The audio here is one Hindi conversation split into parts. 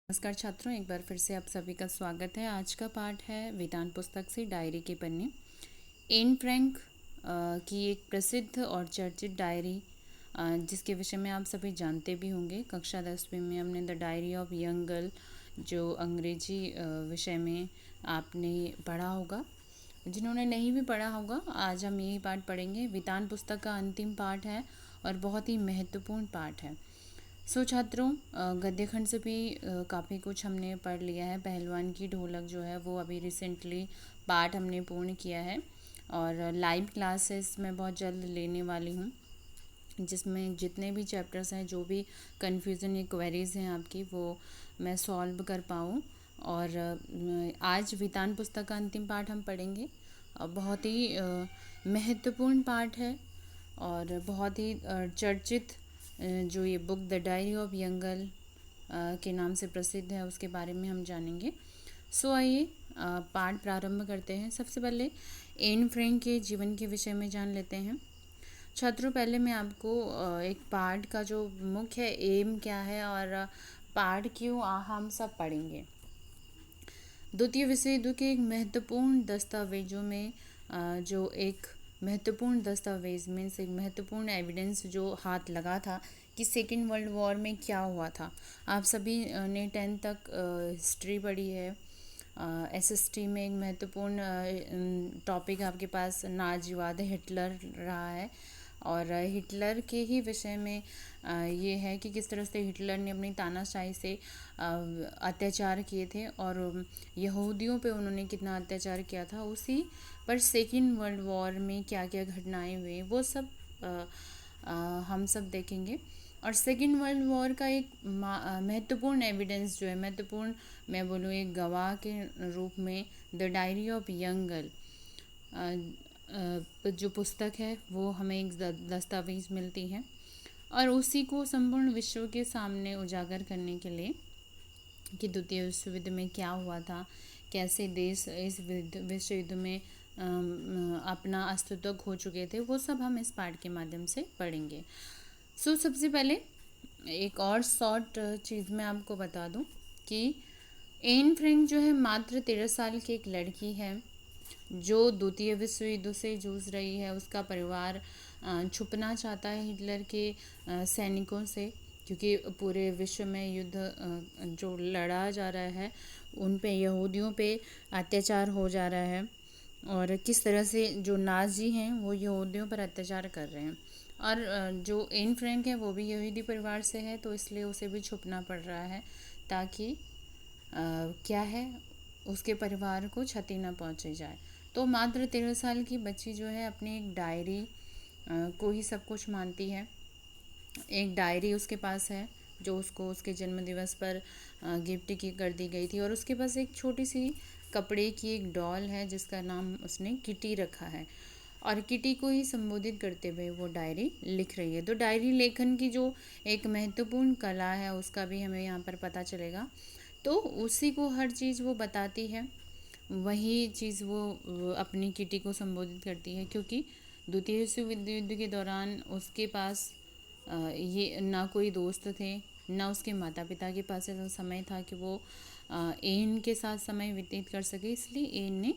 नमस्कार छात्रों, एक बार फिर से आप सभी का स्वागत है। आज का पाठ है वेदांत पुस्तक से डायरी के पन्ने। एन फ्रैंक की एक प्रसिद्ध और चर्चित डायरी, जिसके विषय में आप सभी जानते भी होंगे। कक्षा 10वीं में हमने the diary of young girl, जो अंग्रेजी विषय में आपने पढ़ा होगा। जिन्होंने नहीं भी पढ़ा होगा, आज हम यही पाठ पढ़ेंगे। वेदांत पुस्तक का अंतिम पाठ है और बहुत ही महत्वपूर्ण पाठ है। छात्रों, गद्य खंड से भी काफ़ी कुछ हमने पढ़ लिया है। पहलवान की ढोलक जो है वो अभी रिसेंटली पाठ हमने पूर्ण किया है और लाइव क्लासेस मैं बहुत जल्द लेने वाली हूँ, जिसमें जितने भी चैप्टर्स हैं, जो भी कन्फ्यूज़न या क्वेरीज हैं आपकी, वो मैं सॉल्व कर पाऊँ। और आज वेदांत पुस्तक का अंतिम पाठ हम पढ़ेंगे। बहुत ही महत्वपूर्ण पाठ है और बहुत ही चर्चित जो ये book the diary of young girl के नाम से प्रसिद्ध है, उसके बारे में हम जानेंगे। आइए पाठ प्रारंभ करते हैं। सबसे पहले एन फ्रैंक के जीवन के विषय में जान लेते हैं। छात्रों, पहले मैं आपको एक पाठ का जो मुख्य एम क्या है और पाठ क्यों हम सब पढ़ेंगे। द्वितीय विश्व युद्ध के एक महत्वपूर्ण दस्तावेजों में जो एक महत्वपूर्ण दस्तावेज में से महत्वपूर्ण एविडेंस जो हाथ लगा था कि सेकेंड वर्ल्ड वॉर में क्या हुआ था। आप सभी ने 10th तक हिस्ट्री पढ़ी है। एसएसटी में एक महत्वपूर्ण टॉपिक आपके पास नाजीवाद हिटलर रहा है और हिटलर के ही विषय में ये है कि किस तरह से हिटलर ने अपनी तानाशाही से अत्याचार किए थे और यहूदियों पे उन्होंने कितना अत्याचार किया था। उसी पर सेकेंड वर्ल्ड वॉर में क्या क्या घटनाएं हुई, वो सब हम सब देखेंगे। और सेकेंड वर्ल्ड वॉर का एक महत्वपूर्ण एविडेंस जो है, महत्वपूर्ण मैं बोलूँ एक गवाह के रूप में the diary of young girl जो पुस्तक है, वो हमें एक दस्तावेज मिलती है और उसी को संपूर्ण विश्व के सामने उजागर करने के लिए कि द्वितीय विश्व युद्ध में क्या हुआ था, कैसे देश इस विश्व युद्ध में अपना अस्तित्व खो चुके थे, वो सब हम इस पाठ के माध्यम से पढ़ेंगे। सबसे पहले एक और शॉर्ट चीज़ मैं आपको बता दूं कि एन फ्रैंक जो है मात्र 13 साल की एक लड़की है जो द्वितीय विश्व युद्ध से जूझ रही है। उसका परिवार छुपना चाहता है हिटलर के सैनिकों से, क्योंकि पूरे विश्व में युद्ध जो लड़ा जा रहा है उन पे यहूदियों पे अत्याचार हो जा रहा है और किस तरह से जो नाजी हैं वो यहूदियों पर अत्याचार कर रहे हैं। और जो एन फ्रैंक है वो भी यहूदी परिवार से है, तो इसलिए उसे भी छुपना पड़ रहा है ताकि क्या है उसके परिवार को क्षति न पहुंचे जाए। तो मात्र 13 साल की बच्ची जो है अपनी एक डायरी को ही सब कुछ मानती है। एक डायरी उसके पास है जो उसको उसके जन्मदिवस पर गिफ्ट की कर दी गई थी और उसके पास एक छोटी सी कपड़े की एक डॉल है जिसका नाम उसने किटी रखा है और किटी को ही संबोधित करते हुए वो डायरी लिख रही है। तो डायरी लेखन की जो एक महत्वपूर्ण कला है उसका भी हमें यहाँ पर पता चलेगा। तो उसी को हर चीज़ वो बताती है, वही चीज़ वो अपनी किटी को संबोधित करती है, क्योंकि द्वितीय विश्व युद्ध के दौरान उसके पास ये ना कोई दोस्त थे, ना उसके माता पिता के पास ऐसा समय था कि वो एन के साथ समय व्यतीत कर सके। इसलिए एन ने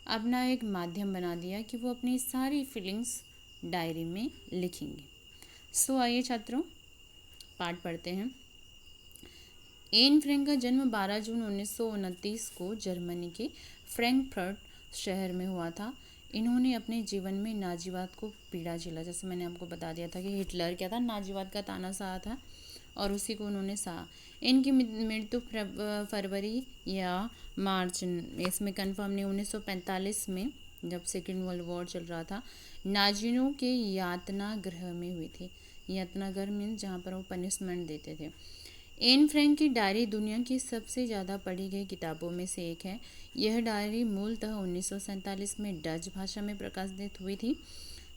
अपना एक माध्यम बना दिया कि वो अपनी सारी फीलिंग्स डायरी में लिखेंगे। आइए छात्रों पाठ पढ़ते हैं। एन फ्रैंक का जन्म 12 जून 1929 को जर्मनी के फ्रैंकफर्ट शहर में हुआ था। इन्होंने अपने जीवन में नाजीवाद को पीड़ा झेला। जैसे मैंने आपको बता दिया था कि हिटलर क्या था, नाजीवाद का ताना सहा था और उसी को उन्होंने सहा। इनकी मृत्यु फरवरी या मार्च, इसमें कन्फर्म नहीं, 1945 में जब सेकेंड वर्ल्ड वॉर चल रहा था, नाजियों के यातना गृह में हुई थी। यातना गृह मीन्स जहाँ पर वो पनिशमेंट देते थे। एन फ्रैंक की डायरी दुनिया की सबसे ज़्यादा पढ़ी गई किताबों में से एक है। यह डायरी मूलतः 1947 में डच भाषा में प्रकाशित हुई थी।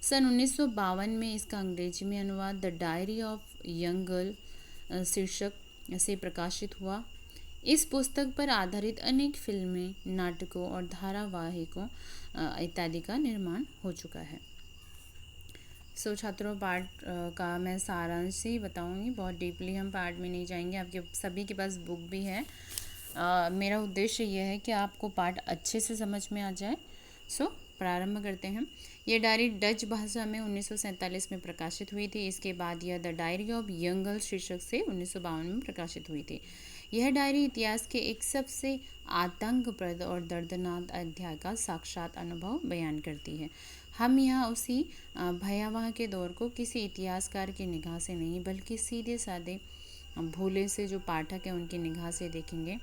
सन 1952 में इसका अंग्रेजी में अनुवाद the diary of young girl शीर्षक से प्रकाशित हुआ। इस पुस्तक पर आधारित अनेक फिल्में, नाटकों और धारावाहिकों इत्यादि का निर्माण हो चुका है। सो छात्रों, पाठ का मैं सारांश ही बताऊंगी, बहुत डीपली हम पाठ में नहीं जाएंगे। आपके सभी के पास बुक भी है। मेरा उद्देश्य यह है कि आपको पाठ अच्छे से समझ में आ जाए। सो प्रारंभ करते हैं। ये डायरी डच भाषा में 1947 में प्रकाशित हुई थी। इसके बाद यह the diary of young girl शीर्षक से 1952 में प्रकाशित हुई थी। यह डायरी इतिहास के एक सबसे आतंकप्रद और दर्दनाक अध्याय का साक्षात अनुभव बयान करती है। हम यहाँ उसी भयावह के दौर को किसी इतिहासकार की निगाह से नहीं, बल्कि सीधे साधे भोले से जो पाठक है उनकी निगाह से देखेंगे।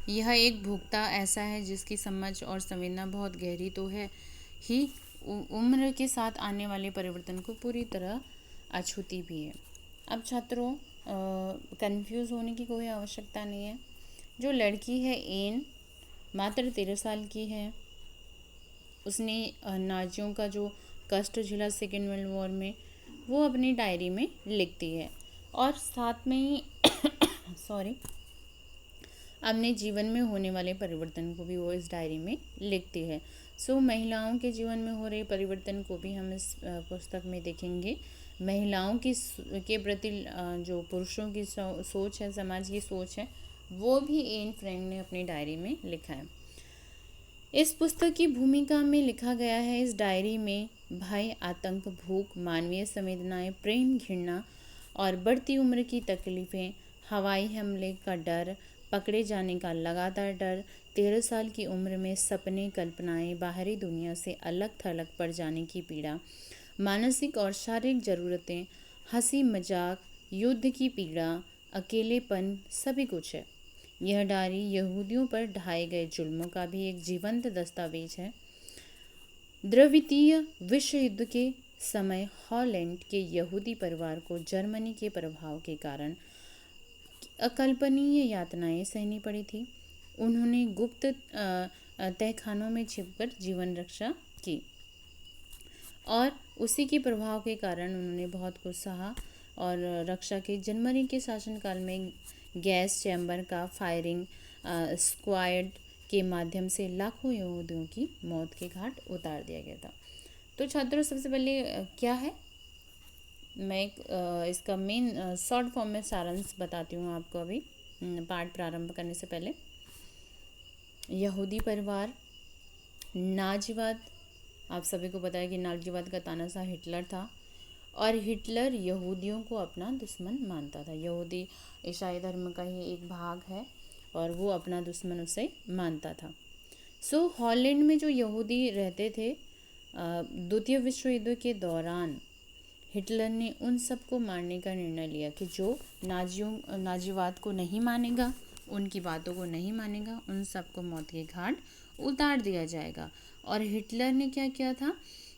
यह एक भुगता ऐसा है जिसकी समझ और संवेदना बहुत गहरी तो है ही, उम्र के साथ आने वाले परिवर्तन को पूरी तरह अछूती भी है। अब छात्रों, कंफ्यूज होने की कोई आवश्यकता नहीं है। जो लड़की है एन, मात्र 13 साल की है। उसने नाजियों का जो कष्ट झेला सेकेंड वर्ल्ड वॉर में, वो अपनी डायरी में लिखती है और साथ में ही सॉरी अपने जीवन में होने वाले परिवर्तन को भी वो इस डायरी में लिखती है। सो महिलाओं के जीवन में हो रहे परिवर्तन को भी हम इस पुस्तक में देखेंगे। महिलाओं के प्रति जो पुरुषों की सोच है, समाज की सोच है, वो भी एन फ्रैंक ने अपनी डायरी में लिखा है। इस पुस्तक की भूमिका में लिखा गया है, इस डायरी में भय, आतंक, भूख, मानवीय संवेदनाएं, प्रेम, घृणा और बढ़ती उम्र की तकलीफ़ें, हवाई हमले का डर, पकड़े जाने का लगातार डर, 13 साल की उम्र में सपने, कल्पनाएं, बाहरी दुनिया से अलग थलग पड़ जाने की पीड़ा, मानसिक और शारीरिक ज़रूरतें, हंसी मजाक, युद्ध की पीड़ा, अकेलेपन, सभी कुछ है। यह डायरी यहूदियों पर ढाए गए जुल्मों का भी एक जीवंत दस्तावेज है। द्वितीय विश्व युद्ध के समय हॉलैंड के यहूदी परिवार को जर्मनी के प्रभाव के कारण अकल्पनीय यातनाएं सहनी पड़ी थी। उन्होंने गुप्त तहखानों में छिपकर जीवन रक्षा की और उसी के प्रभाव के कारण उन्होंने बहुत कुछ सहा और रक्षा की। जर्मनी के शासनकाल में गैस चैम्बर का फायरिंग स्क्वाड के माध्यम से लाखों यहूदियों की मौत के घाट उतार दिया गया था। तो छात्रों, सबसे पहले क्या है, मैं इसका मेन शॉर्ट फॉर्म में सारांश बताती हूँ आपको अभी पाठ प्रारंभ करने से पहले। यहूदी परिवार, नाजीवाद, आप सभी को पता है कि नाजीवाद का तानाशाह हिटलर था और हिटलर यहूदियों को अपना दुश्मन मानता था। यहूदी ईसाई धर्म का ही एक भाग है और वो अपना दुश्मन उसे मानता था। सो हॉलैंड में जो यहूदी रहते थे, द्वितीय विश्व युद्ध के दौरान हिटलर ने उन सबको मारने का निर्णय लिया कि जो नाजीवाद को नहीं मानेगा, उनकी बातों को नहीं मानेगा, उन सबको मौत के घाट उतार दिया जाएगा। और हिटलर ने क्या किया था,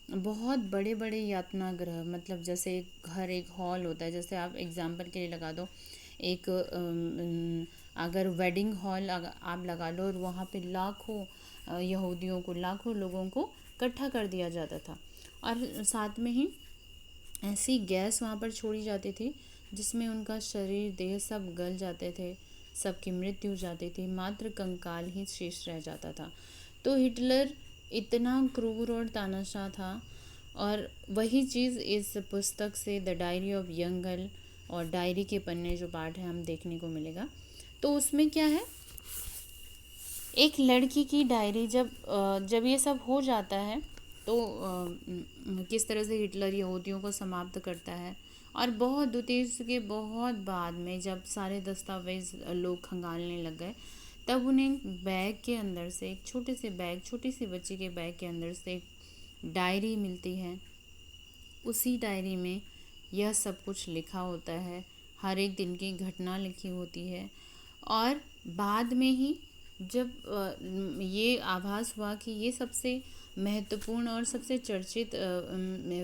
बहुत बड़े बड़े यातना गृह, मतलब जैसे एक घर, एक हॉल होता है, जैसे आप एग्जाम्पल के लिए लगा दो, एक अगर वेडिंग हॉल आप लगा लो और वहाँ पे लाखों यहूदियों को, लाखों लोगों को इकट्ठा कर दिया जाता था और साथ में ही ऐसी गैस वहाँ पर छोड़ी जाती थी जिसमें उनका शरीर, देह सब गल जाते थे, सबकी मृत्यु हो जाती थी, मात्र कंकाल ही शेष रह जाता था। तो हिटलर इतना क्रूर और तानाशाह था और वही चीज़ इस पुस्तक से the diary of young girl और डायरी के पन्ने जो पाठ है हम देखने को मिलेगा। तो उसमें क्या है, एक लड़की की डायरी, जब ये सब हो जाता है तो किस तरह से हिटलर यहूदियों को समाप्त करता है और बहुत द्वितीय युद्ध के बहुत बाद में जब सारे दस्तावेज लोग खंगालने लग गए, तब उन्हें बैग के अंदर से एक छोटे से बैग, छोटी सी बच्ची के बैग के अंदर से एक डायरी मिलती है। उसी डायरी में यह सब कुछ लिखा होता है, हर एक दिन की घटना लिखी होती है। और बाद में ही जब ये आभास हुआ कि ये सबसे महत्वपूर्ण और सबसे चर्चित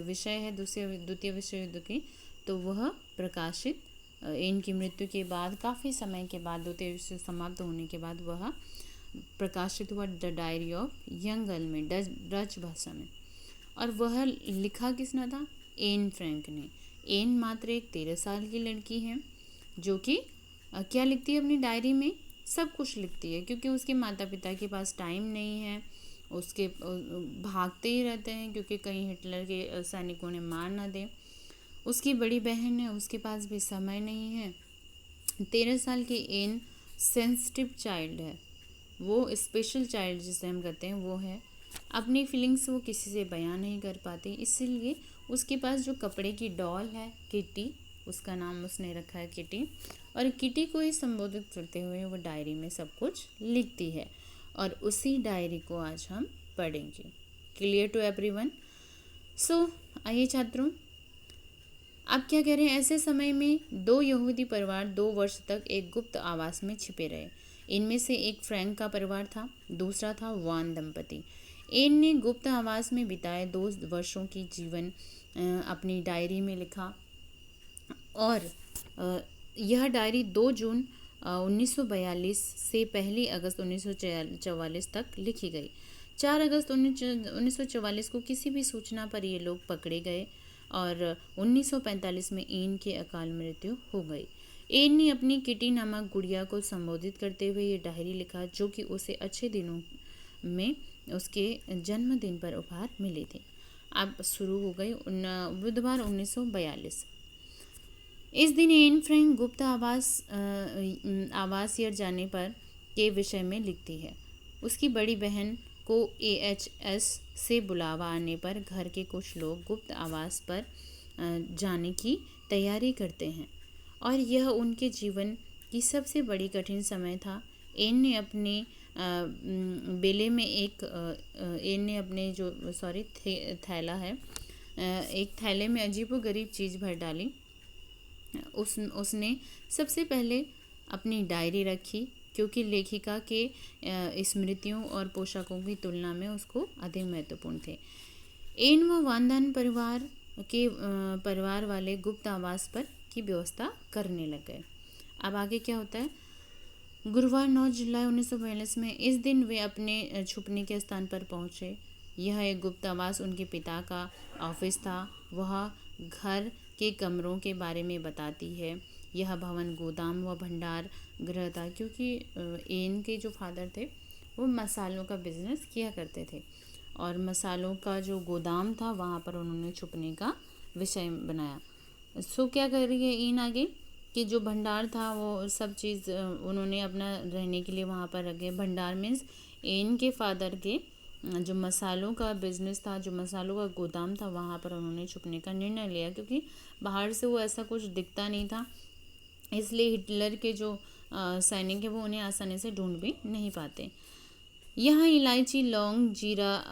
विषय है द्वितीय विश्व युद्ध की, तो वह प्रकाशित इनकी मृत्यु के बाद, काफ़ी समय के बाद, द्वितीय विश्व समाप्त होने के बाद वह प्रकाशित हुआ the diary of young girl में, डच भाषा में। और वह लिखा किसने था, एन फ्रैंक ने। एन मात्र एक 13 साल की लड़की है जो कि क्या लिखती है अपनी डायरी में, सब कुछ लिखती है, क्योंकि उसके माता पिता के पास टाइम नहीं है, उसके भागते ही रहते हैं क्योंकि कहीं हिटलर के सैनिकों ने मार ना दें। उसकी बड़ी बहन है, उसके पास भी समय नहीं है। 13 साल की एन सेंसिटिव चाइल्ड है, वो स्पेशल चाइल्ड जिसे हम कहते हैं वो है। अपनी फीलिंग्स वो किसी से बयां नहीं कर पाती, इसीलिए उसके पास जो कपड़े की डॉल है किटी, उसका नाम उसने रखा है किटी, और किटी को ही संबोधित करते हुए वो डायरी में सब कुछ लिखती है और उसी डायरी को आज हम पढ़ेंगे। Clear to everyone? सो आइए छात्रों, आप क्या कह रहे हैं? ऐसे समय में दो यहूदी परिवार 2 वर्ष तक एक गुप्त आवास में छिपे रहे। इनमें से एक फ्रैंक का परिवार था, दूसरा था वान दंपति। एन ने गुप्त आवास में बिताए 2 वर्षों की जीवन अपनी डायरी में लिखा और यह डायरी 2 जून 1942 से 1 अगस्त 1944 तक लिखी गई। 4 अगस्त 1944 को किसी भी सूचना पर ये लोग पकड़े गए और 1945 में एन की अकाल मृत्यु हो गई। एन ने अपनी किटी नामक गुड़िया को संबोधित करते हुए ये डायरी लिखा, जो कि उसे अच्छे दिनों में उसके जन्मदिन पर उपहार मिले थे। अब शुरू हो गई बुधवार 1942। इस दिन एन फ्रैंक गुप्त आवास जाने पर के विषय में लिखती है। उसकी बड़ी बहन को AHS से बुलावा आने पर घर के कुछ लोग गुप्त आवास पर जाने की तैयारी करते हैं और यह उनके जीवन की सबसे बड़ी कठिन समय था। एन ने अपने बेले में थैला है, एक थैले में अजीबोगरीब चीज़ भर डाली। उसने सबसे पहले अपनी डायरी रखी, क्योंकि लेखिका के स्मृतियों और पोशाकों की तुलना में उसको अधिक महत्वपूर्ण थे। एन व वानदान परिवार वाले गुप्त आवास पर की व्यवस्था करने लग गए। अब आगे क्या होता है? गुरुवार 9 जुलाई 1942 में इस दिन वे अपने छुपने के स्थान पर पहुंचे। यह एक गुप्त आवास उनके पिता का ऑफिस था। वह घर के कमरों के बारे में बताती है। यह भवन गोदाम व भंडार गृह था, क्योंकि एन के जो फादर थे वो मसालों का बिजनेस किया करते थे और मसालों का जो गोदाम था वहाँ पर उन्होंने छुपने का विषय बनाया। सो क्या कर रही है एन आगे कि जो भंडार था वो सब चीज़ उन्होंने अपना रहने के लिए वहाँ पर रखे। भंडार मीन्स एन के फादर के जो मसालों का बिजनेस था, जो मसालों का गोदाम था, वहाँ पर उन्होंने छुपने का निर्णय लिया, क्योंकि बाहर से वो ऐसा कुछ दिखता नहीं था, इसलिए हिटलर के जो सैनिक है वो उन्हें आसानी से ढूंढ भी नहीं पाते। यहाँ इलायची, लौंग, जीरा,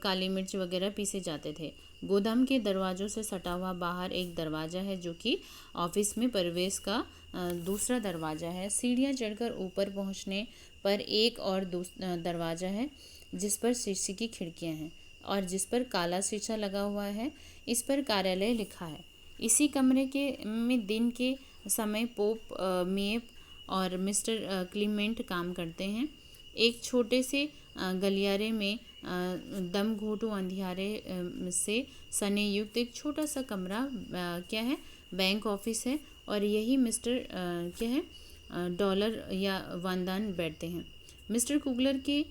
काली मिर्च वगैरह पीसे जाते थे। गोदाम के दरवाज़ों से सटा हुआ बाहर एक दरवाज़ा है, जो कि ऑफिस में प्रवेश का दूसरा दरवाज़ा है। सीढ़ियाँ चढ़कर ऊपर पहुँचने पर एक और दरवाज़ा है, जिस पर शीशे की खिड़कियाँ हैं और जिस पर काला शीशा लगा हुआ है। इस पर कार्यालय लिखा है। इसी कमरे में दिन के समय पोप मेप और मिस्टर क्लीमेंट काम करते हैं। एक छोटे से गलियारे में दम घोटू अंधियारे से सने युक्त एक छोटा सा कमरा क्या है, बैंक ऑफिस है, और यही मिस्टर क्या है, डॉलर या वानदान बैठते हैं। मिस्टर कुगलर के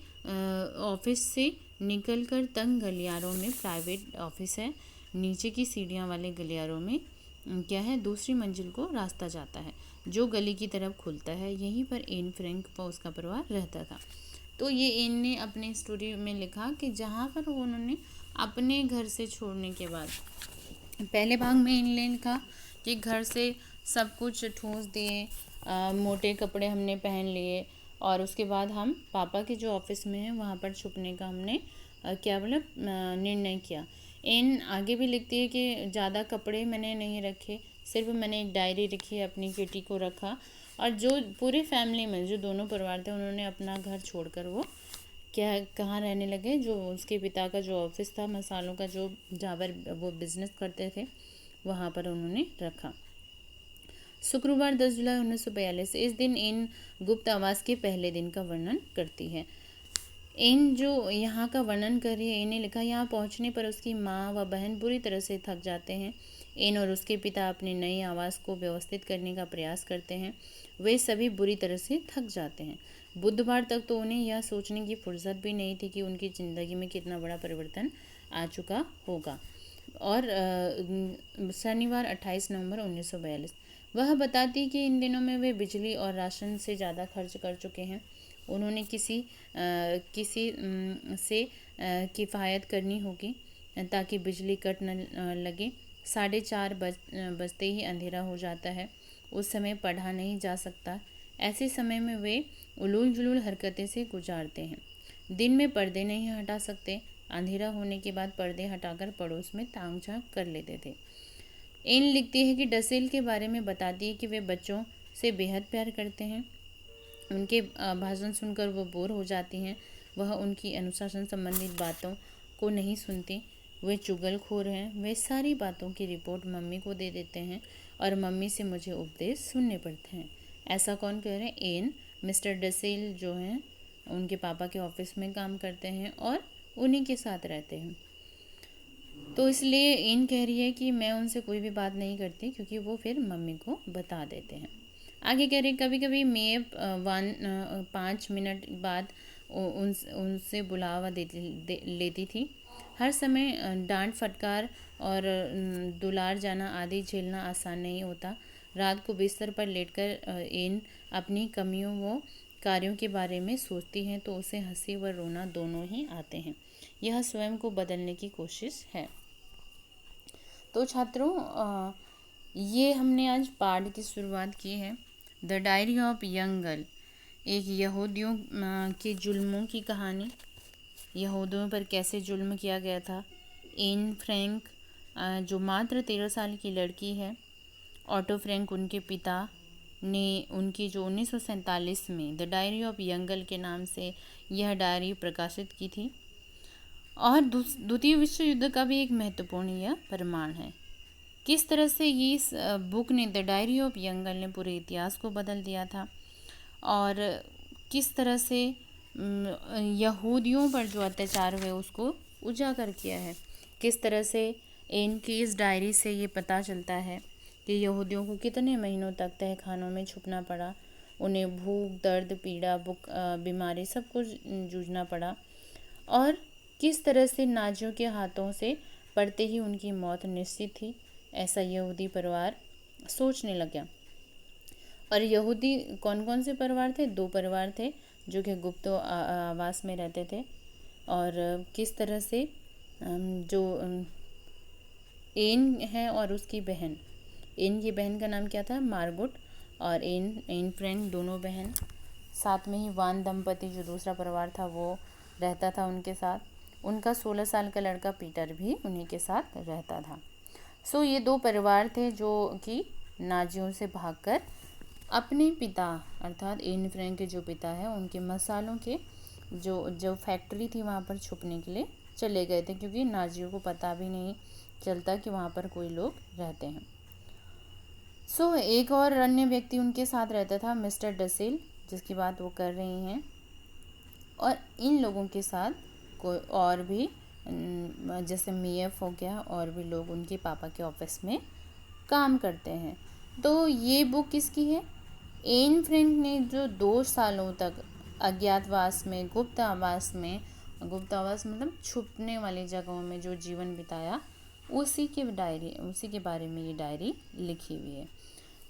ऑफिस से निकलकर तंग गलियारों में प्राइवेट ऑफिस है। नीचे की सीढ़ियाँ वाले गलियारों में क्या है, दूसरी मंजिल को रास्ता जाता है जो गली की तरफ खुलता है। यहीं पर एन फ्रैंक व उसका परिवार रहता था। तो ये एन ने अपने स्टोरी में लिखा कि जहाँ पर उन्होंने अपने घर से छोड़ने के बाद, पहले भाग में एन ने लिखा कि घर से सब कुछ ठूंस दिए, मोटे कपड़े हमने पहन लिए और उसके बाद हम पापा के जो ऑफिस में है वहाँ पर छुपने का हमने क्या बोला निर्णय किया। एन आगे भी लिखती है कि ज़्यादा कपड़े मैंने नहीं रखे, सिर्फ मैंने एक डायरी रखी, अपनी बेटी को रखा, और जो पूरी फैमिली में जो दोनों परिवार थे उन्होंने अपना घर छोड़कर वो क्या कहाँ रहने लगे, जो उसके पिता का जो ऑफिस था मसालों का, जो जहाँ पर वो बिजनेस करते थे, वहाँ पर उन्होंने रखा। शुक्रवार 10 जुलाई 1942, इस दिन इन गुप्त आवास के पहले दिन का वर्णन करती है। इन जो यहाँ का वर्णन कर रही है, इन्हें लिखा, यहाँ पहुँचने पर उसकी माँ व बहन बुरी तरह से थक जाते हैं। एन और उसके पिता अपने नए आवास को व्यवस्थित करने का प्रयास करते हैं। वे सभी बुरी तरह से थक जाते हैं। बुधवार तक तो उन्हें यह सोचने की फुर्सत भी नहीं थी कि उनकी ज़िंदगी में कितना बड़ा परिवर्तन आ चुका होगा। और शनिवार 28 नवंबर 1942 वह बताती कि इन दिनों में वे बिजली और राशन से ज़्यादा खर्च कर चुके हैं। उन्होंने किसी से किफ़ायत करनी होगी ताकि बिजली कट न लगे। 4:30 बजते ही अंधेरा हो जाता है। उस समय पढ़ा नहीं जा सकता। ऐसे समय में वे उलूल जुलूल हरकतें से गुजारते हैं। दिन में पर्दे नहीं हटा सकते। अंधेरा होने के बाद पर्दे हटाकर पड़ोस में ताक झांक कर लेते थे। एन लिखती है कि डसेल के बारे में बताती है कि वे बच्चों से बेहद प्यार करते हैं। उनके भाषण सुनकर वो बोर हो जाती हैं। वह उनकी अनुशासन संबंधित बातों को नहीं सुनती। वे चुगलखोर हैं। वे सारी बातों की रिपोर्ट मम्मी को दे देते हैं और मम्मी से मुझे उपदेश सुनने पड़ते हैं। ऐसा कौन कह रहे हैं? एन। मिस्टर डसेल जो हैं उनके पापा के ऑफिस में काम करते हैं और उन्हीं के साथ रहते हैं। तो इसलिए एन कह रही है कि मैं उनसे कोई भी बात नहीं करती क्योंकि वो फिर मम्मी को बता देते हैं। आगे कह रहे कभी कभी मैं 5 मिनट बाद उनसे बुलावा लेती थी। हर समय डांट फटकार और दुलार जाना आदि झेलना आसान नहीं होता। रात को बिस्तर पर लेटकर एन अपनी कमियों व कार्यों के बारे में सोचती हैं तो उसे हंसी व रोना दोनों ही आते हैं। यह स्वयं को बदलने की कोशिश है। तो छात्रों ये हमने आज पाठ की शुरुआत की है। The diary of young girl, एक यहूदियों के जुल्मों की कहानी। यहूदियों पर कैसे जुल्म किया गया था। एन फ्रैंक जो मात्र 13 साल की लड़की है। ऑटो फ्रैंक उनके पिता ने उनकी जो 1947 में the diary of young girl के नाम से यह डायरी प्रकाशित की थी। और द्वितीय विश्व युद्ध का भी एक महत्वपूर्ण यह प्रमाण है। किस तरह से ये इस बुक ने the diary of young girl ने पूरे इतिहास को बदल दिया था और किस तरह से यहूदियों पर जो अत्याचार हुए उसको उजागर किया है। किस तरह से इनकी इस डायरी से ये पता चलता है कि यहूदियों को कितने महीनों तक तहखानों में छुपना पड़ा। उन्हें भूख, दर्द, पीड़ा, बीमारी सब कुछ जूझना पड़ा और किस तरह से नाजियों के हाथों से पड़ते ही उनकी मौत निश्चित थी, ऐसा यहूदी परिवार सोचने लगा। और यहूदी कौन कौन से परिवार थे? 2 परिवार थे जो कि गुप्त आवास में रहते थे। और किस तरह से जो एन है और उसकी बहन, एन की बहन का नाम क्या था? मार्गुट। और एन फ्रैंक दोनों बहन, साथ में ही वान दंपति जो दूसरा परिवार था वो रहता था उनके साथ। उनका 16 साल का लड़का पीटर भी उन्हीं के साथ रहता था। सो ये 2 परिवार थे जो कि नाजियों से भागकर अपने पिता अर्थात एन फ्रैंक के जो पिता है उनके मसालों के जो फैक्ट्री थी वहाँ पर छुपने के लिए चले गए थे, क्योंकि नाजियों को पता भी नहीं चलता कि वहाँ पर कोई लोग रहते हैं। सो एक और अन्य व्यक्ति उनके साथ रहता था, मिस्टर डसेल, जिसकी बात वो कर रही हैं। और इन लोगों के साथ कोई और भी जैसे मीएफ हो गया और भी लोग उनके पापा के ऑफिस में काम करते हैं। तो ये बुक किसकी है? एन फ्रैंक ने जो 2 सालों तक अज्ञातवास में, गुप्त आवास मतलब छुपने वाली जगहों में जो जीवन बिताया, उसी के बारे में ये डायरी लिखी हुई है।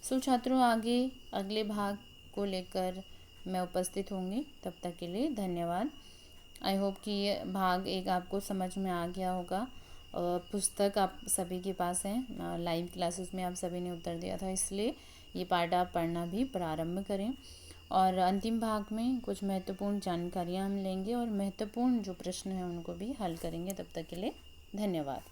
सो छात्रों, आगे अगले भाग को लेकर मैं उपस्थित होंगी। तब तक के लिए धन्यवाद। आई होप कि ये भाग 1 आपको समझ में आ गया होगा। पुस्तक आप सभी के पास है, लाइव क्लासेस में आप सभी ने उत्तर दिया था, इसलिए ये पाठ आप पढ़ना भी प्रारंभ करें। और अंतिम भाग में कुछ महत्वपूर्ण जानकारियाँ हम लेंगे और महत्वपूर्ण जो प्रश्न हैं उनको भी हल करेंगे। तब तक के लिए धन्यवाद।